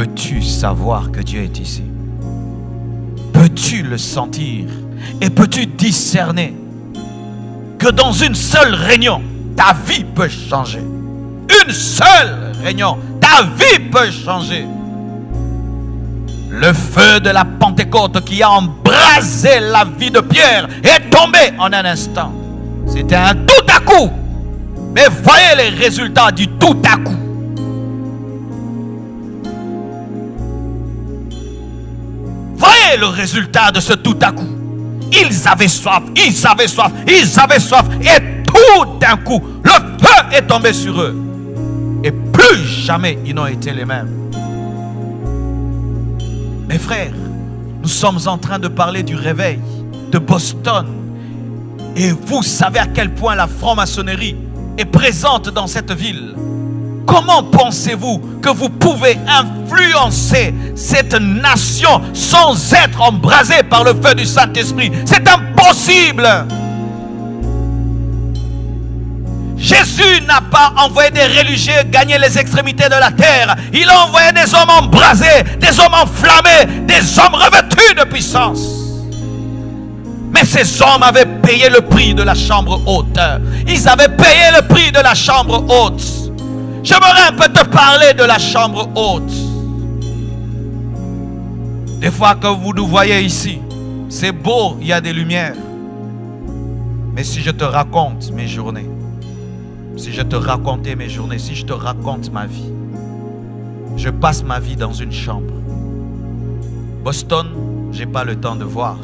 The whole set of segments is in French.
peux-tu savoir que Dieu est ici? Peux-tu le sentir? Et peux-tu discerner que dans une seule réunion, ta vie peut changer? Une seule réunion, ta vie peut changer. Le feu de la Pentecôte qui a embrasé la vie de Pierre est tombé en un instant. C'était un tout à coup. Mais voyez les résultats du tout à coup. Voyez le résultat de ce tout à coup. Ils avaient soif, ils avaient soif, ils avaient soif. Et tout d'un coup, le feu est tombé sur eux. Et plus jamais ils n'ont été les mêmes. Mes frères, nous sommes en train de parler du réveil de Boston. Et vous savez à quel point la franc-maçonnerie est présente dans cette ville. Comment pensez-vous que vous pouvez influencer cette nation sans être embrasé par le feu du Saint-Esprit? C'est impossible. Jésus n'a pas envoyé des religieux gagner les extrémités de la terre. Il a envoyé des hommes embrasés, des hommes enflammés, des hommes revêtus de puissance. Mais ces hommes avaient payé le prix de la chambre haute. Ils avaient payé le prix de la chambre haute. J'aimerais un peu te parler de la chambre haute. Des fois que vous nous voyez ici, c'est beau, il y a des lumières. Mais si je te raconte mes journées, si je te racontais mes journées, si je te raconte ma vie, je passe ma vie dans une chambre. Boston, j'ai pas le temps de voir.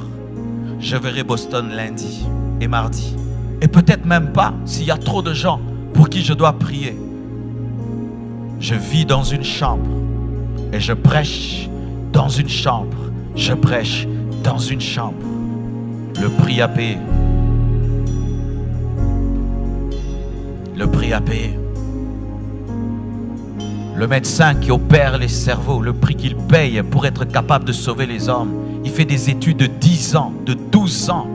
Je verrai Boston lundi et mardi. Et peut-être même pas s'il y a trop de gens pour qui je dois prier. Je vis dans une chambre et je prêche dans une chambre. Je prêche dans une chambre. Le prix à payer. Le prix à payer. Le médecin qui opère les cerveaux, le prix qu'il paye pour être capable de sauver les hommes. Il fait des études de 10 ans, de 12 ans.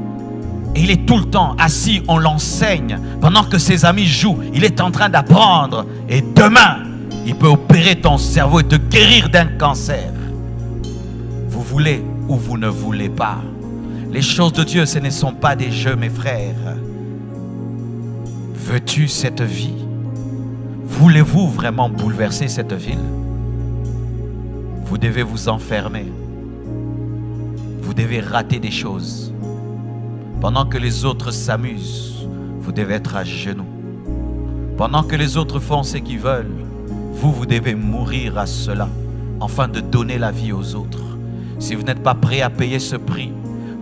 Et il est tout le temps assis, on l'enseigne. Pendant que ses amis jouent, il est en train d'apprendre. Et demain, il peut opérer ton cerveau et te guérir d'un cancer. Vous voulez ou vous ne voulez pas. Les choses de Dieu, ce ne sont pas des jeux, mes frères. Veux-tu cette vie? Voulez-vous vraiment bouleverser cette ville? Vous devez vous enfermer. Vous devez rater des choses. Pendant que les autres s'amusent, vous devez être à genoux. Pendant que les autres font ce qu'ils veulent, vous devez mourir à cela, afin de donner la vie aux autres. Si vous n'êtes pas prêt à payer ce prix,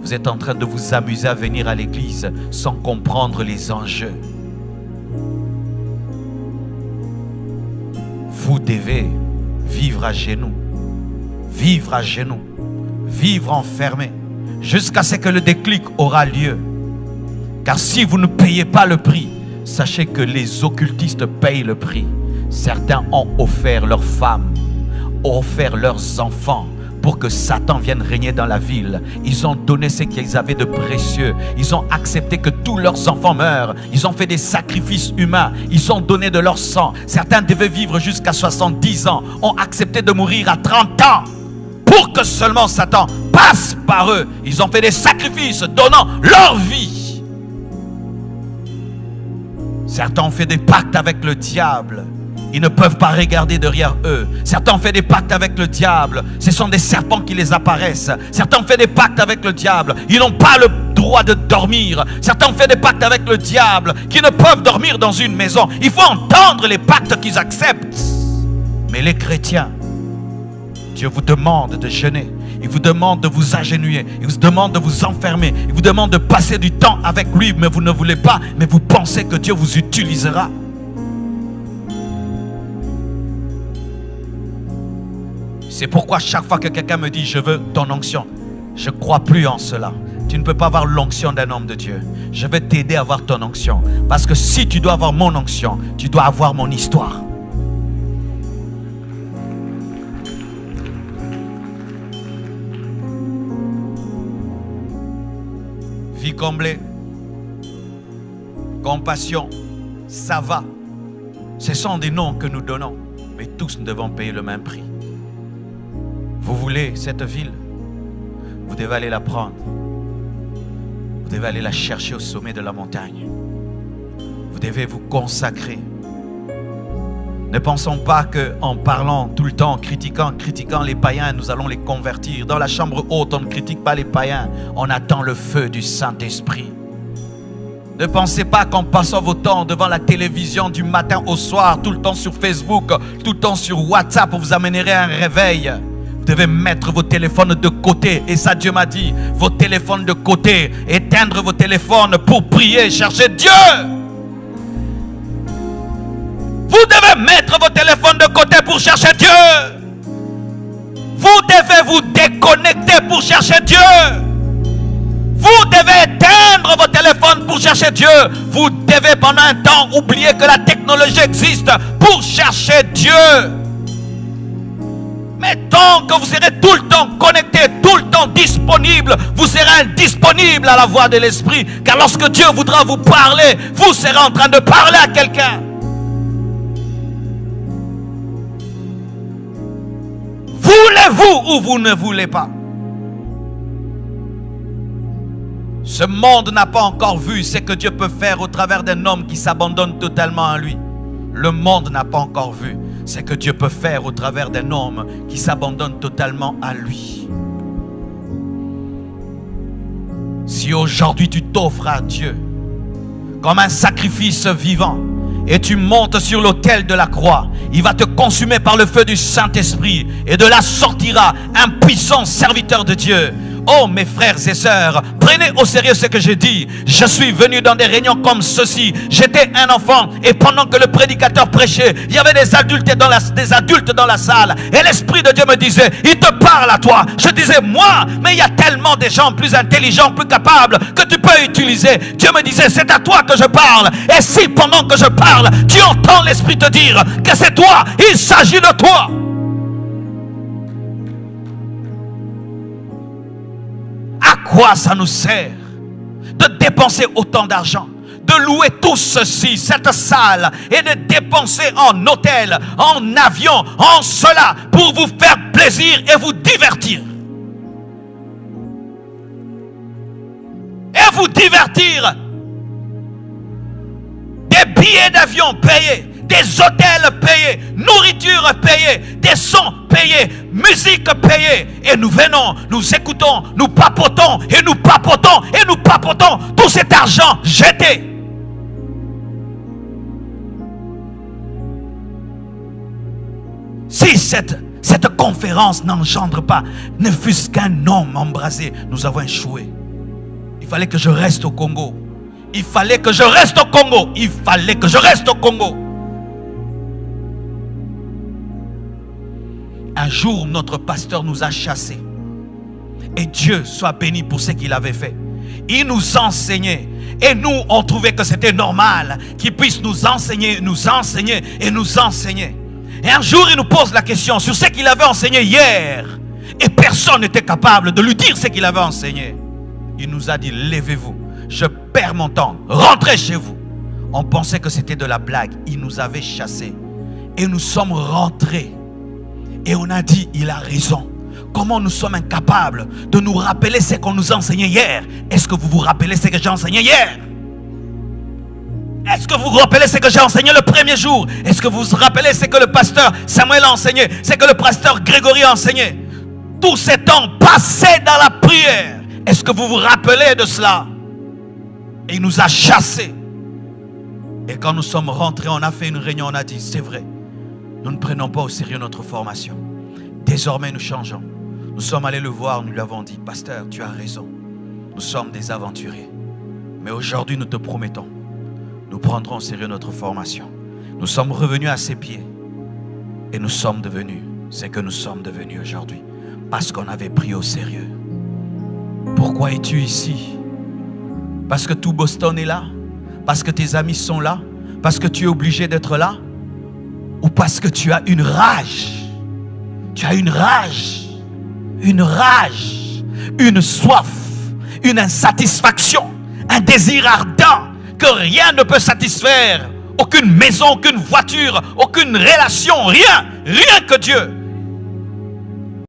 vous êtes en train de vous amuser à venir à l'église sans comprendre les enjeux. Vous devez vivre à genoux, vivre à genoux, vivre enfermé, jusqu'à ce que le déclic aura lieu. Car si vous ne payez pas le prix, sachez que les occultistes payent le prix. Certains ont offert leurs femmes, ont offert leurs enfants pour que Satan vienne régner dans la ville. Ils ont donné ce qu'ils avaient de précieux. Ils ont accepté que tous leurs enfants meurent. Ils ont fait des sacrifices humains. Ils ont donné de leur sang. Certains devaient vivre jusqu'à 70 ans. Ont accepté de mourir à 30 ans pour que seulement Satan passe par eux. Ils ont fait des sacrifices donnant leur vie. Certains ont fait des pactes avec le diable. Ils ne peuvent pas regarder derrière eux. Certains ont fait des pactes avec le diable. Ce sont des serpents qui les apparaissent. Certains ont fait des pactes avec le diable. Ils n'ont pas le droit de dormir. Certains ont fait des pactes avec le diable qui ne peuvent dormir dans une maison. Il faut entendre les pactes qu'ils acceptent. Mais les chrétiens, Dieu vous demande de jeûner. Il vous demande de vous agenouiller. Il vous demande de vous enfermer. Il vous demande de passer du temps avec lui. Mais vous ne voulez pas. Mais vous pensez que Dieu vous utilisera. C'est pourquoi chaque fois que quelqu'un me dit « Je veux ton onction », je ne crois plus en cela. Tu ne peux pas avoir l'onction d'un homme de Dieu. Je vais t'aider à avoir ton onction. Parce que si tu dois avoir mon onction, tu dois avoir mon histoire. Vie comblée, compassion, ça va. Ce sont des noms que nous donnons. Mais tous nous devons payer le même prix. Vous voulez cette ville? Vous devez aller la prendre. Vous devez aller la chercher au sommet de la montagne. Vous devez vous consacrer. Ne pensons pas qu'en parlant tout le temps, critiquant les païens, nous allons les convertir. Dans la chambre haute, on ne critique pas les païens. On attend le feu du Saint-Esprit. Ne pensez pas qu'en passant vos temps devant la télévision du matin au soir, tout le temps sur Facebook, tout le temps sur WhatsApp, vous amènerez un réveil. Vous devez mettre vos téléphones de côté. Et ça, Dieu m'a dit, vos téléphones de côté. Éteindre vos téléphones pour prier, chercher Dieu. Vous devez mettre vos téléphones de côté pour chercher Dieu. Vous devez vous déconnecter pour chercher Dieu. Vous devez éteindre vos téléphones pour chercher Dieu. Vous devez pendant un temps oublier que la technologie existe pour chercher Dieu. Mais tant que vous serez tout le temps connecté, tout le temps disponible, vous serez indisponible à la voix de l'Esprit. Car lorsque Dieu voudra vous parler, vous serez en train de parler à quelqu'un. Voulez-vous ou vous ne voulez pas? Ce monde n'a pas encore vu ce que Dieu peut faire au travers d'un homme qui s'abandonne totalement à lui. Le monde n'a pas encore vu ce que Dieu peut faire au travers d'un homme qui s'abandonne totalement à lui. Si aujourd'hui tu t'offres à Dieu comme un sacrifice vivant et tu montes sur l'autel de la croix, il va te consumer par le feu du Saint-Esprit et de là sortira un puissant serviteur de Dieu. Oh mes frères et sœurs, prenez au sérieux ce que je dis. Je suis venu dans des réunions comme ceci. J'étais un enfant et pendant que le prédicateur prêchait, il y avait des adultes dans la salle. Et l'Esprit de Dieu me disait, il te parle à toi. Je disais, moi, mais il y a tellement de gens plus intelligents, plus capables que tu peux utiliser. Dieu me disait, c'est à toi que je parle. Et si pendant que je parle, tu entends l'Esprit te dire que c'est toi, il s'agit de toi. À quoi ça nous sert de dépenser autant d'argent, de louer tout ceci, cette salle, et de dépenser en hôtel, en avion, en cela, pour vous faire plaisir et vous divertir? Et vous divertir. Des billets d'avion payés, des hôtels payés, nourriture payée, des sons payés, musique payée. Et nous venons, nous écoutons, nous papotons, et nous papotons, et nous papotons tout cet argent jeté. Si cette conférence n'engendre pas, ne fût-ce qu'un homme embrasé, nous avons échoué. Il fallait que je reste au Congo. Il fallait que je reste au Congo. Il fallait que je reste au Congo. Un jour, notre pasteur nous a chassés. Et Dieu soit béni pour ce qu'il avait fait. Il nous enseignait. Et nous, on trouvait que c'était normal qu'il puisse nous enseigner et nous enseigner. Et un jour, il nous pose la question sur ce qu'il avait enseigné hier. Et personne n'était capable de lui dire ce qu'il avait enseigné. Il nous a dit, levez-vous, je perds mon temps, rentrez chez vous. On pensait que c'était de la blague. Il nous avait chassés. Et nous sommes rentrés. Et on a dit, il a raison. Comment nous sommes incapables de nous rappeler ce qu'on nous a enseigné hier? Est-ce que vous vous rappelez ce que j'ai enseigné hier? Est-ce que vous vous rappelez ce que j'ai enseigné le premier jour? Est-ce que vous vous rappelez ce que le pasteur Samuel a enseigné? Ce que le pasteur Grégory a enseigné? Tout ce temps passé dans la prière. Est-ce que vous vous rappelez de cela? Et il nous a chassés. Et quand nous sommes rentrés, on a fait une réunion, on a dit, c'est vrai. Nous ne prenons pas au sérieux notre formation. Désormais, nous changeons. Nous sommes allés le voir, nous lui avons dit, pasteur, tu as raison. Nous sommes des aventuriers. Mais aujourd'hui, nous te promettons, nous prendrons au sérieux notre formation. Nous sommes revenus à ses pieds. Et nous sommes devenus ce que nous sommes devenus aujourd'hui. Parce qu'on avait pris au sérieux. Pourquoi es-tu ici? Parce que tout Boston est là? Parce que tes amis sont là? Parce que tu es obligé d'être là? Ou parce que tu as une rage? Tu as une rage, une soif, une insatisfaction, un désir ardent que rien ne peut satisfaire. Aucune maison, aucune voiture, aucune relation, rien que Dieu.